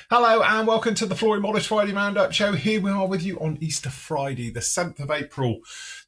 Hello and welcome to the Flory Modest Friday Roundup Show. Here we are with you on Easter Friday, the 7th of April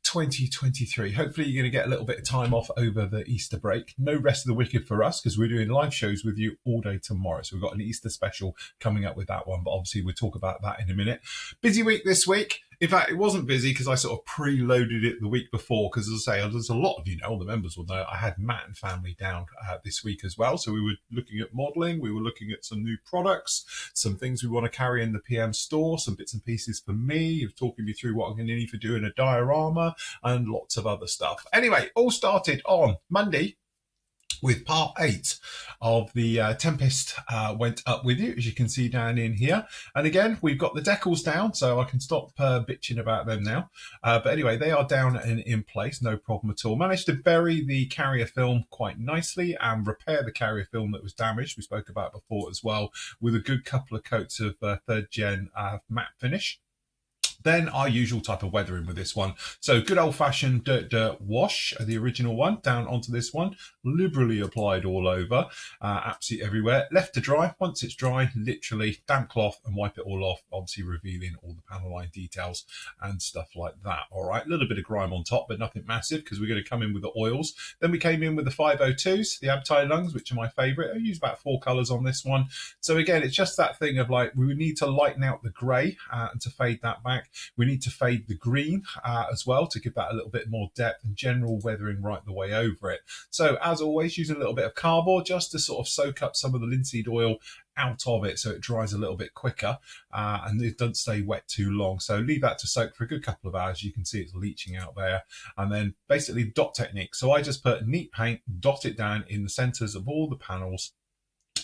2023. Hopefully you're going to get a little bit of time off over the Easter break. No rest of the wicked for us because we're doing live shows with you all day tomorrow. So we've got an Easter special coming up with that one, but obviously we'll talk about that in a minute. Busy week this week. In fact, it wasn't busy because I sort of preloaded it the week before because, as I say, there's a lot of you know, all the members will know, I had Matt and family down this week as well. So we were looking at modelling, we were looking at some new products, some things we want to carry in the PM store, some bits and pieces for me, talking me through what I'm going to need for doing a diorama and lots of other stuff. Anyway, all started on Monday with part 8 of the Tempest went up with you, as you can see down in here. And again, we've got the decals down, so I can stop bitching about them now. But anyway, they are down and in place, no problem at all. Managed to bury the carrier film quite nicely and repair the carrier film that was damaged, we spoke about before as well, with a good couple of coats of 3rd gen matte finish. Then our usual type of weathering with this one. So good old-fashioned dirt wash, the original one, down onto this one, liberally applied all over, absolutely everywhere. Left to dry. Once it's dry, literally damp cloth and wipe it all off, obviously revealing all the panel line details and stuff like that. All right, a little bit of grime on top, but nothing massive because we're going to come in with the oils. Then we came in with the 502s, the Abtai lungs, which are my favourite. I used about 4 colours on this one. So again, it's just that thing of like, we need to lighten out the grey and to fade that back. We need to fade the green as well to give that a little bit more depth and general weathering right the way over it. So as always, using a little bit of cardboard just to sort of soak up some of the linseed oil out of it so it dries a little bit quicker and it doesn't stay wet too long. So leave that to soak for a good couple of hours. You can see it's leaching out there. And then basically dot technique. So I just put neat paint, dot it down in the centres of all the panels,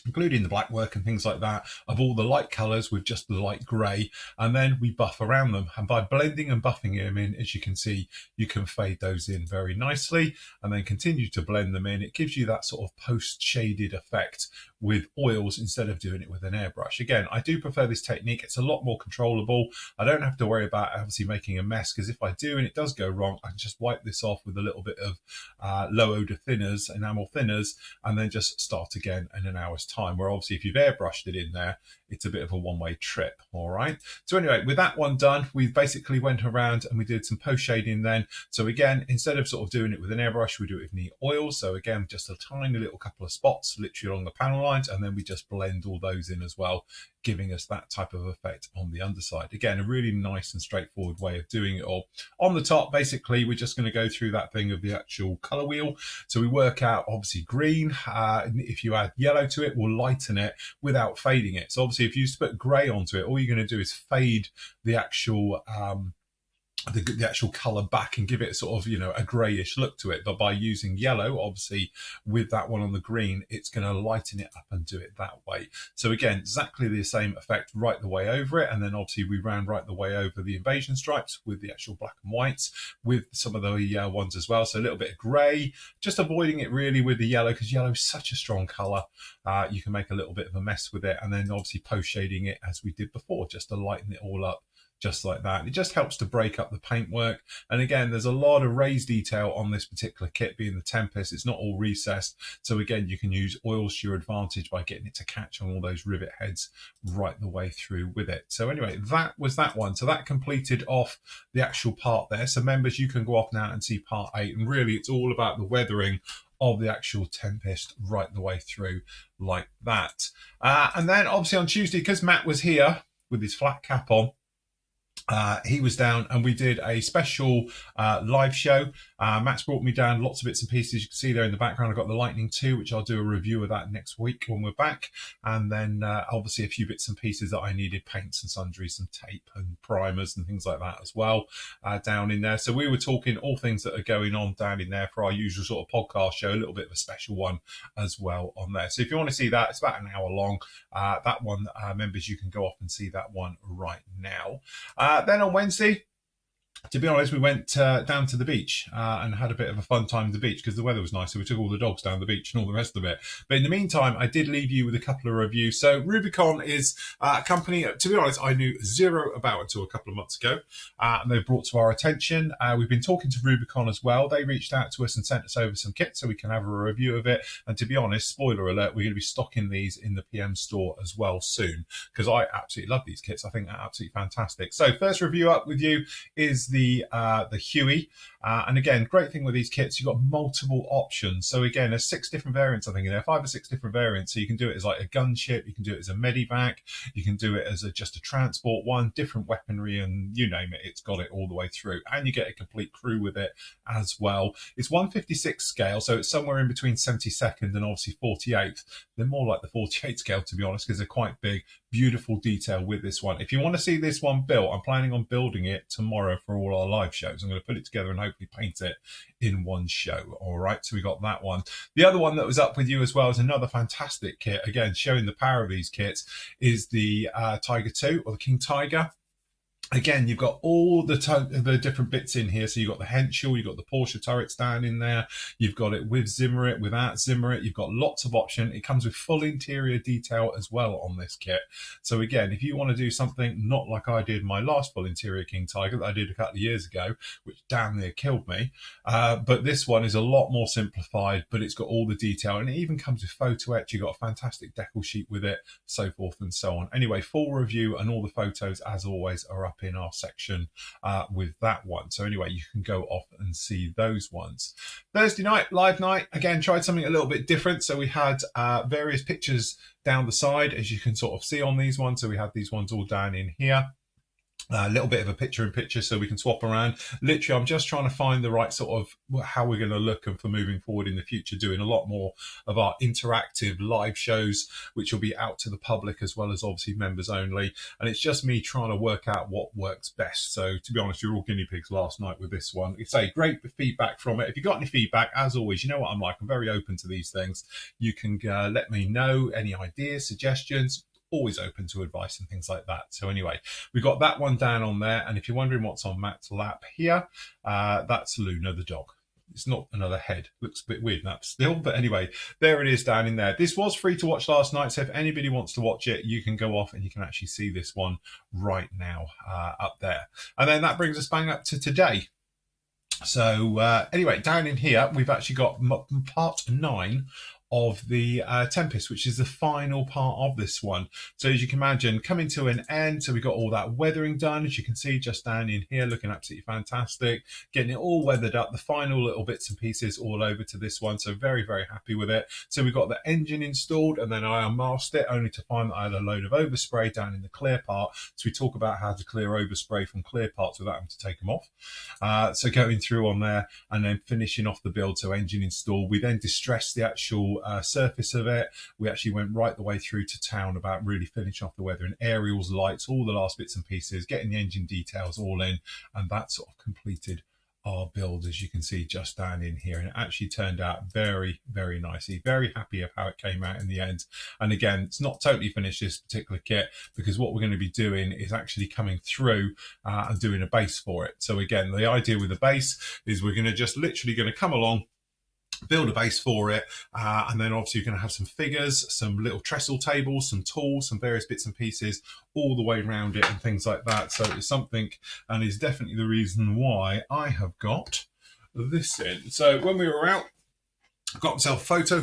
including the black work and things like that, of all the light colours with just the light grey, and then we buff around them. And by blending and buffing them in, as you can see, you can fade those in very nicely and then continue to blend them in. It gives you that sort of post-shaded effect with oils instead of doing it with an airbrush. Again, I do prefer this technique. It's a lot more controllable. I don't have to worry about obviously making a mess, because if I do and it does go wrong, I can just wipe this off with a little bit of low odor thinners, enamel thinners, and then just start again in an hour's time. Where obviously if you've airbrushed it in there, it's a bit of a one-way trip. All right, so anyway, with that one done, we basically went around and we did some post shading then. So again, instead of sort of doing it with an airbrush, we do it with neat oil. So again, just a tiny little couple of spots literally along the panel lines, and then we just blend all those in as well, giving us that type of effect on the underside. Again, a really nice and straightforward way of doing it all. On the top, basically, we're just going to go through that thing of the actual color wheel. So we work out obviously green. If you add yellow to it, we'll lighten it without fading it. So obviously if you put gray onto it, all you're going to do is fade the actual the actual color back and give it sort of, you know, a grayish look to it. But by using yellow, obviously with that one on the green, it's going to lighten it up and do it that way. So again, exactly the same effect right the way over it. And then obviously we ran right the way over the invasion stripes with the actual black and whites, with some of the ones as well. So a little bit of gray, just avoiding it really with the yellow, because yellow is such a strong color. You can make a little bit of a mess with it. And then obviously post shading it as we did before, just to lighten it all up. Just like that. It just helps to break up the paintwork. And again, there's a lot of raised detail on this particular kit, being the Tempest. It's not all recessed. So again, you can use oils to your advantage by getting it to catch on all those rivet heads right the way through with it. So anyway, that was that one. So that completed off the actual part there. So members, you can go off now and see part 8. And really, it's all about the weathering of the actual Tempest right the way through like that. And then obviously on Tuesday, because Matt was here with his flat cap on, he was down and we did a special live show. Matt's brought me down lots of bits and pieces. You can see there in the background, I've got the Lightning 2, which I'll do a review of that next week when we're back. And then obviously a few bits and pieces that I needed, paints and sundries, some tape and primers and things like that as well down in there. So we were talking all things that are going on down in there for our usual sort of podcast show, a little bit of a special one as well on there. So if you want to see that, it's about an hour long. That one, members, you can go off and see that one right now. Then on Wednesday, to be honest, we went down to the beach and had a bit of a fun time at the beach because the weather was nice. So we took all the dogs down the beach and all the rest of it. But in the meantime, I did leave you with a couple of reviews. So Rubicon is a company, to be honest, I knew zero about until a couple of months ago. And they brought to our attention. We've been talking to Rubicon as well. They reached out to us and sent us over some kits so we can have a review of it. And to be honest, spoiler alert, we're going to be stocking these in the PM store as well soon because I absolutely love these kits. I think they're absolutely fantastic. So first review up with you is the Huey, and again, great thing with these kits, you've got multiple options. So again, there's 6 different variants, I think in there, 5 or 6 different variants. So you can do it as like a gunship, you can do it as a medivac, you can do it as just a transport one, different weaponry, and you name it, it's got it all the way through. And you get a complete crew with it as well. It's 156 scale, so it's somewhere in between 72nd and obviously 48th. They're more like the 48 scale, to be honest, because they're quite big. Beautiful detail with this one. If you want to see this one built, I'm planning on building it tomorrow for all our live shows. I'm going to put it together and hopefully paint it in one show. All right, so we got that one. The other one that was up with you as well is another fantastic kit. Again, showing the power of these kits is the Tiger 2 or the King Tiger. Again, you've got all the different bits in here. So you've got the Henschel, you've got the Porsche turrets down in there. You've got it with Zimmerit, without Zimmerit. You've got lots of option. It comes with full interior detail as well on this kit. So again, if you want to do something not like I did my last full interior King Tiger that I did a couple of years ago, which damn near killed me. But this one is a lot more simplified, but it's got all the detail. And it even comes with photo etch. You've got a fantastic decal sheet with it, so forth and so on. Anyway, full review and all the photos, as always, are up in our section with that one. So anyway, you can go off and see those ones. Thursday night, live night, again, tried something a little bit different. So we had various pictures down the side, as you can sort of see on these ones. So we had these ones all down in here. A little bit of a picture-in-picture so we can swap around. Literally, I'm just trying to find the right sort of how we're going to look and for moving forward in the future, doing a lot more of our interactive live shows, which will be out to the public as well as obviously members only. And it's just me trying to work out what works best. So to be honest, you're all guinea pigs last night with this one. It's a great feedback from it. If you've got any feedback, as always, you know what I'm like. I'm very open to these things. You can let me know any ideas, suggestions. Always open to advice and things like that. So anyway, we've got that one down on there. And if you're wondering what's on Matt's lap here, that's Luna the dog. It's not another head. Looks a bit weird that still, but anyway, there it is down in there. This was free to watch last night, so if anybody wants to watch it, you can go off and you can actually see this one right now up there. And then that brings us bang up to today. So anyway, down in here, we've actually got part 9 of the Tempest, which is the final part of this one. So as you can imagine, coming to an end. So we got all that weathering done, as you can see just down in here, looking absolutely fantastic, getting it all weathered up, the final little bits and pieces all over to this one. So very, very happy with it. So we got the engine installed, and then I unmasked it only to find that I had a load of overspray down in the clear part. So we talk about how to clear overspray from clear parts without having to take them off. So going through on there and then finishing off the build. So engine installed. We then distressed the actual surface of it. We actually went right the way through to town about really finishing off the weather and aerials, lights, all the last bits and pieces, getting the engine details all in, and that sort of completed our build, as you can see just down in here. And it actually turned out very, very nicely. Very happy of how it came out in the end. And again, it's not totally finished, this particular kit, because what we're going to be doing is actually coming through and doing a base for it. So again, the idea with the base is we're going to just literally going to come along, build a base for it, and then obviously you're going to have some figures, some little trestle tables, some tools, some various bits and pieces all the way around it and things like that. So it's something, and is definitely the reason why I have got this in. So when we were out, I've got myself a photo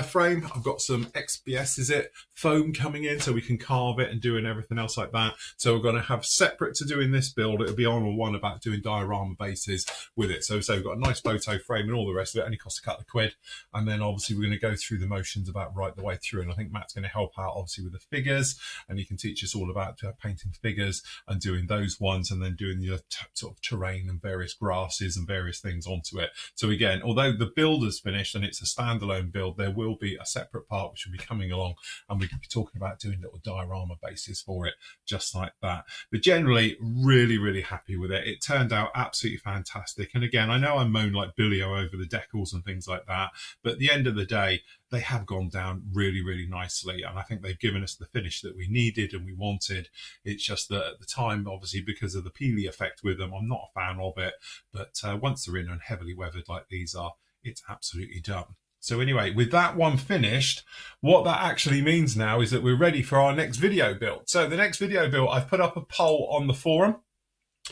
frame. I've got some XPS, is it, foam coming in so we can carve it and doing everything else like that. So we're going to have separate to doing this build. It'll be on one about doing diorama bases with it. So we've got a nice photo frame and all the rest of it. Only costs a couple of quid. And then obviously we're going to go through the motions about right the way through. And I think Matt's going to help out obviously with the figures, and he can teach us all about painting figures and doing those ones, and then doing the sort of terrain and various grasses and various things onto it. So again, although the build is finished and it's a standalone build. There will be a separate part which will be coming along, and we could be talking about doing little diorama bases for it, just like that. But generally, really happy with it. It turned out absolutely fantastic. And again, I know I moan like Billio over the decals and things like that, but at the end of the day, they have gone down really nicely, and I think they've given us the finish that we needed and we wanted. It's just that at the time, obviously because of the peely effect with them, I'm not a fan of it, but once they're in and heavily weathered like these are, it's absolutely done. So anyway, with that one finished, what that actually means now is that we're ready for our next video build. So the next video build, I've put up a poll on the forum,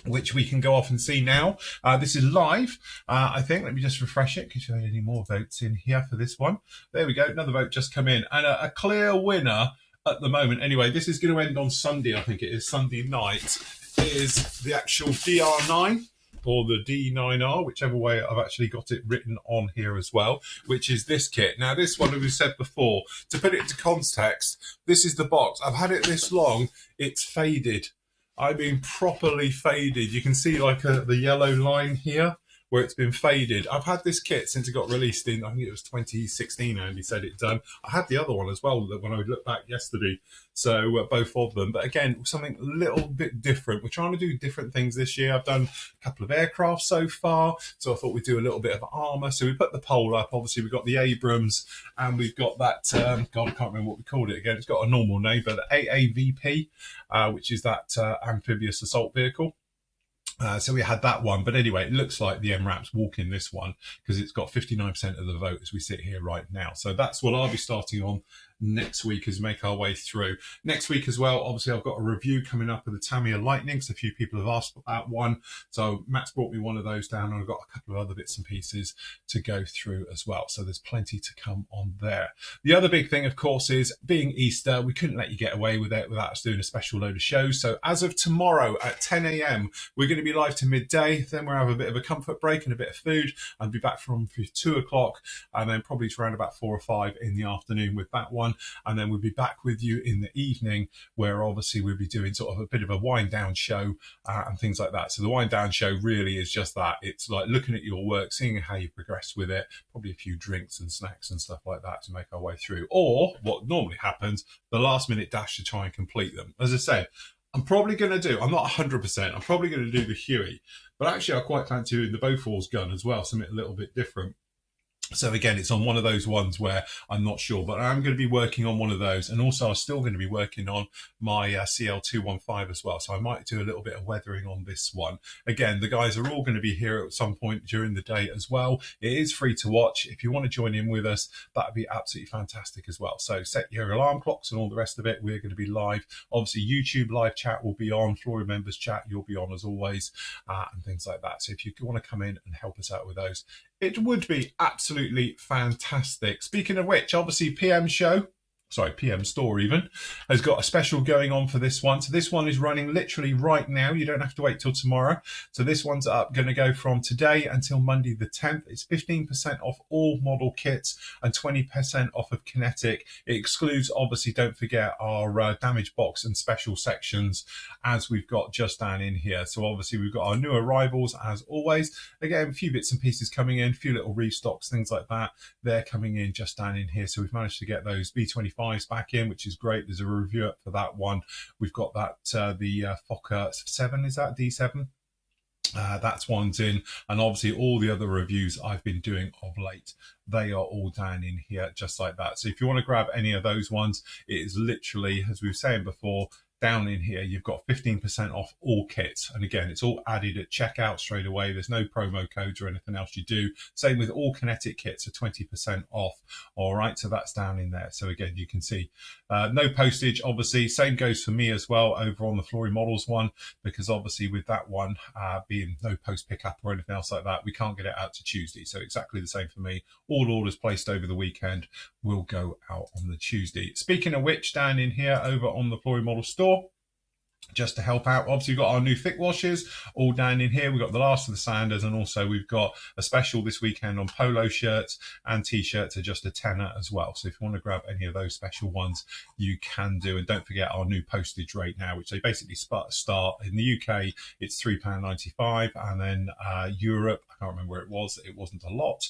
which we can go off and see now. This is live, I think. Let me just refresh it because you had any more votes in here for this one. There we go, another vote just come in, and a clear winner at the moment. Anyway, this is going to end on Sunday, I think it is Sunday night, is the actual DR9 or the D9R, whichever way I've actually got it written on here as well, which is this kit. Now this one, as we said before, to put it into context, this is the box. I've had it this long, it's faded. I mean, properly faded. You can see like the yellow line here where it's been faded. I've had this kit since it got released in, I think it was 2016, Andy said it done. I had the other one as well when I looked back yesterday. So both of them. But again, something a little bit different. We're trying to do different things this year. I've done a couple of aircraft so far, so I thought we'd do a little bit of armour. So we put the pole up. Obviously, we've got the Abrams, and we've got that, God, I can't remember what we called it again. It's got a normal name, but the AAVP, which is that amphibious assault vehicle. So we had that one, but anyway, it looks like the MRAP's walking this one because it's got 59% of the vote as we sit here right now. So that's what I'll be starting on next week as we make our way through. Next week as well, obviously I've got a review coming up of the Tamiya Lightnings. A few people have asked for that one. So Matt's brought me one of those down, and I've got a couple of other bits and pieces to go through as well. So there's plenty to come on there. The other big thing, of course, is being Easter, we couldn't let you get away with it without us doing a special load of shows. So as of tomorrow at 10 a.m, we're going to be live to midday. Then we'll have a bit of a comfort break and a bit of food, and be back from 2 o'clock, and then probably to around about 4 or 5 in the afternoon with that one. And then we'll be back with you in the evening, where obviously we'll be doing sort of a bit of a wind down show and things like that. So the wind down show really is just that. It's like looking at your work, seeing how you progress with it, probably a few drinks and snacks and stuff like that to make our way through. Or what normally happens, the last minute dash to try and complete them. As I said, I'm probably going to do, I'm not 100%, I'm probably going to do the Huey, but actually I quite fancy doing the Bofors gun as well, something a little bit different. So again, it's on one of those ones where I'm not sure, but I'm going to be working on one of those. And also I'm still going to be working on my CL215 as well. So I might do a little bit of weathering on this one. Again, the guys are all going to be here at some point during the day as well. It is free to watch. If you want to join in with us, that'd be absolutely fantastic as well. So set your alarm clocks and all the rest of it. We're going to be live. Obviously, YouTube live chat will be on. Flory members chat, you'll be on as always, and things like that. So if you want to come in and help us out with those, it would be absolutely fantastic. Speaking of which, obviously PM Store even has got a special going on for this one. So this one is running literally right now. You don't have to wait till tomorrow. So this one's going to go from today until Monday the 10th. It's 15% off all model kits and 20% off of kinetic. It excludes, obviously, don't forget our damage box and special sections, as we've got just down in here. So obviously we've got our new arrivals as always. Again, a few bits and pieces coming in, a few little restocks, things like that. They're coming in just down in here. So we've managed to get those B25s back in, which is great. There's a review up for that one. We've got that the Fokker 7, is that D7? That's one's in, and obviously all the other reviews I've been doing of late, they are all down in here just like that. So if you want to grab any of those ones, it is literally, as we were saying before, down in here you've got 15% off all kits, and again it's all added at checkout straight away. There's no promo codes or anything else you do. Same with all kinetic kits are 20% off. All right, so that's down in there. So again, you can see no postage, obviously. Same goes for me as well over on the Flory Models one, because obviously with that one being no post pickup or anything else like that, we can't get it out to Tuesday. So exactly the same for me. All orders placed over the weekend will go out on the Tuesday. Speaking of which, down in here over on the Flory Model store, just to help out. Obviously, we've got our new thick washes all down in here. We've got the last of the sanders, and also we've got a special this weekend on polo shirts, and t-shirts are just a tenner as well. So if you want to grab any of those special ones, you can do. And don't forget our new postage rate now, which they basically start in the UK, it's £3.95, and then Europe, I can't remember where it wasn't a lot.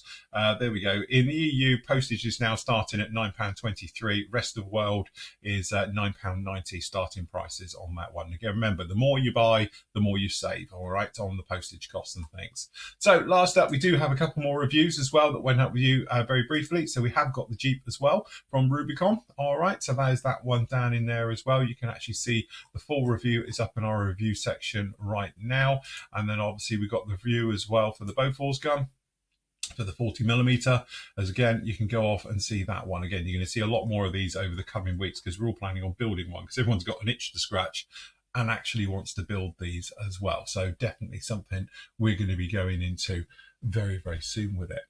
There we go. In the EU, postage is now starting at £9.23. Rest of the world is £9.90 starting prices on that one. Again, remember, the more you buy, the more you save, all right, on the postage costs and things. So last up, we do have a couple more reviews as well that went up with you very briefly. So we have got the Jeep as well from Rubicon, all right, so there's that one down in there as well. You can actually see the full review is up in our review section right now. And then obviously we've got the review as well for the Bofors gun, for the 40mm, as again you can go off and see that one. Again, you're going to see a lot more of these over the coming weeks, because we're all planning on building one, because everyone's got an itch to scratch and actually wants to build these as well. So definitely something we're going to be going into very, very soon with it.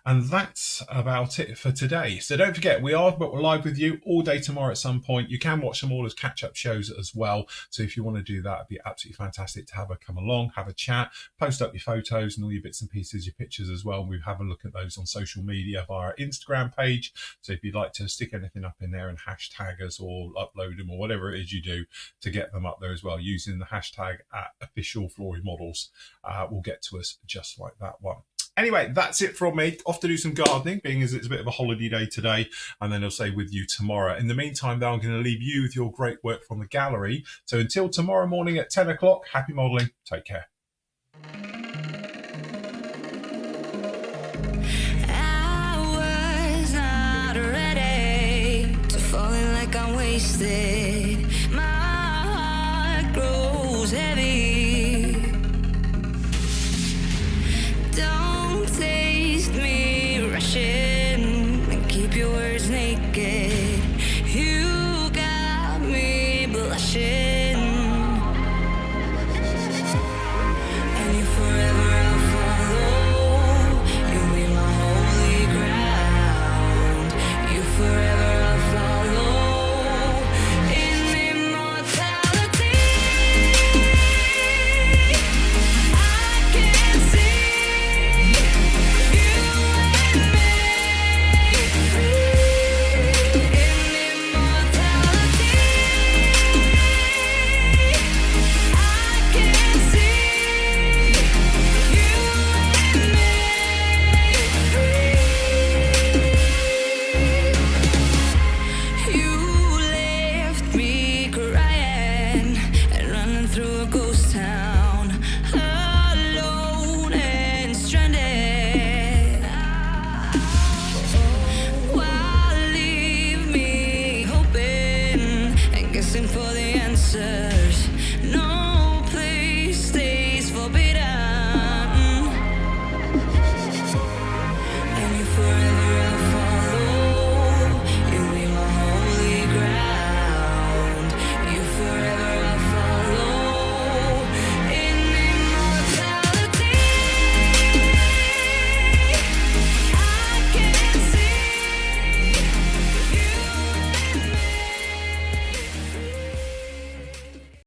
And that's about it for today. So don't forget, we're live with you all day tomorrow at some point. You can watch them all as catch-up shows as well. So if you want to do that, it'd be absolutely fantastic to come along, have a chat, post up your photos and all your bits and pieces, your pictures as well. We have a look at those on social media via our Instagram page. So if you'd like to stick anything up in there and hashtag us or upload them or whatever it is you do to get them up there as well, using the hashtag @officialFlory will get to us just like that one. Anyway, that's it from me. Off to do some gardening, being as it's a bit of a holiday day today, and then I'll say with you tomorrow. In the meantime, though, I'm going to leave you with your great work from the gallery. So until tomorrow morning at 10 o'clock, happy modelling. Take care. I was not ready to falling like I'm wasted. My heart grows heavy.